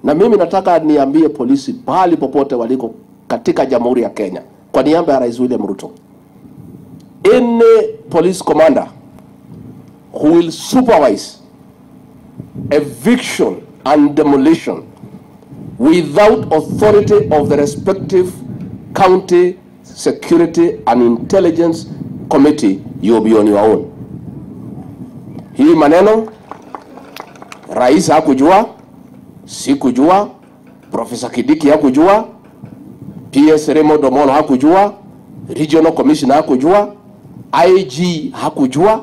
Na mimi nataka niambie polisi pahali popote waliko katika Jamhuri ya Kenya, kwa niaba ya Rais William Ruto, any police commander who will supervise eviction and demolition without authority of the respective county security and intelligence committee, you'll be on your own. Hii maneno rais hakujua, sikujua, Professor Kidiki hakujua, PS Remo Domolo hakujua, Regional Commissioner hakujua, IG hakujua,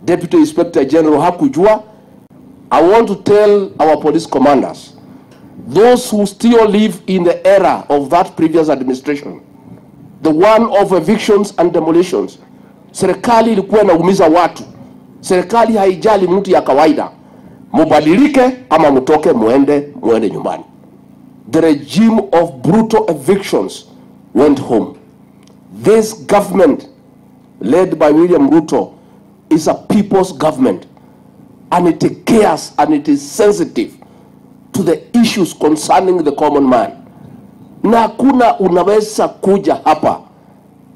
Deputy Inspector General hakujua. I want to tell our police commanders, those who still live in the era of that previous administration, the one of evictions and demolitions, serikali ilikuwa inaumiza watu. Serikali haijali mtu ya kawaida. Mubadilike ama mutoke muende nyumbani. The regime of brutal evictions went home. This government led by William Ruto is a people's government, and it cares and it is sensitive to the issues concerning the common man. Na hakuna unaweza kuja hapa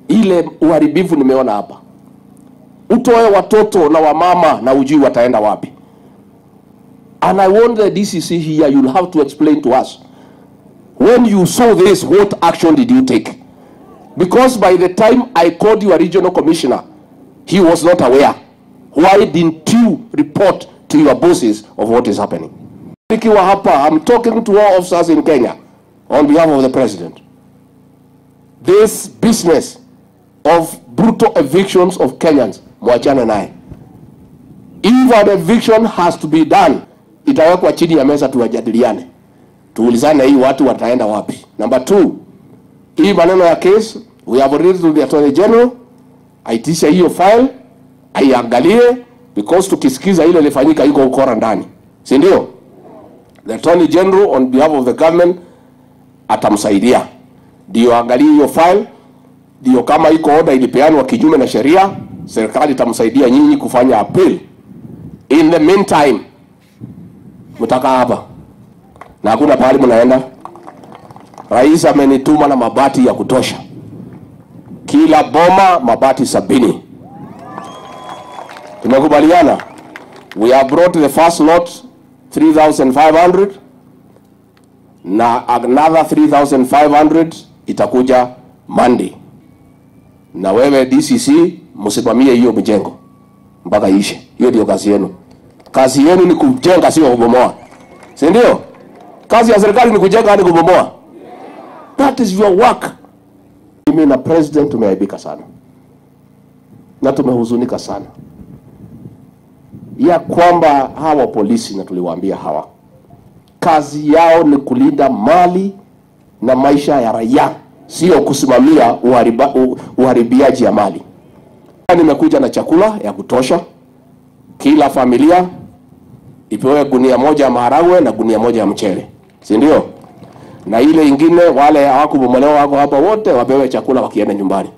ile uharibifu nimeona hapa, utoe watoto na wamama na ujui wataenda wapi. And I want the DCC here, you'll have to explain to us, when you saw this, what action did you take? Because by the time I called your regional commissioner, he was not aware. Why didn't you report to your bosses of what is happening? I'm talking to all officers in Kenya on behalf of the president. This business of brutal evictions of Kenyans, mwachane naye. If an eviction has to be done, itawekwa chini ya meza tuwajadiliane. Tuulizane hii watu wataenda wapi. Number 2, hii maneno ya case, we have read to the Attorney General, aitisha hiyo file, aiangalie, because tukisikiza ile ilifanyika yuko ukora ndani. Si ndio? The Attorney General on behalf of the government atamsaidia. Ndio angalie hiyo file, ndio kama iko order ilipeanwa kinyume na sheria, serikali itamsaidia nyinyi kufanya appeal. In the meantime, mtaka hapa na hakuna pahali mnaenda. Rais amenituma na mabati ya kutosha. Kila boma mabati 70. Tumekubaliana. We have brought the first lot 3,500 na another 3,500 itakuja Monday. Na wewe DCC msimamie hiyo mjengo mpaka ishe. Hiyo ndio kazi yenu. Kazi yenu ni kujenga, sio kubomoa. Si ndio? Kazi ya serikali ni kujenga hadi kubomoa. That is your work. Mimi na president tumeaibika sana. Na tumehuzunika sana ya kwamba hawa polisi, na tuliwaambia hawa, kazi yao ni kulinda mali na maisha ya raia, sio kusimamia uharibiaji ya mali. Nimekuja na chakula ya kutosha. Kila familia ipewe gunia moja ya maharagwe na gunia moja ya mchele. Si ndio? Na ile ingine wale hawakubomolewa wako hapa wote wapewe chakula wakienda nyumbani.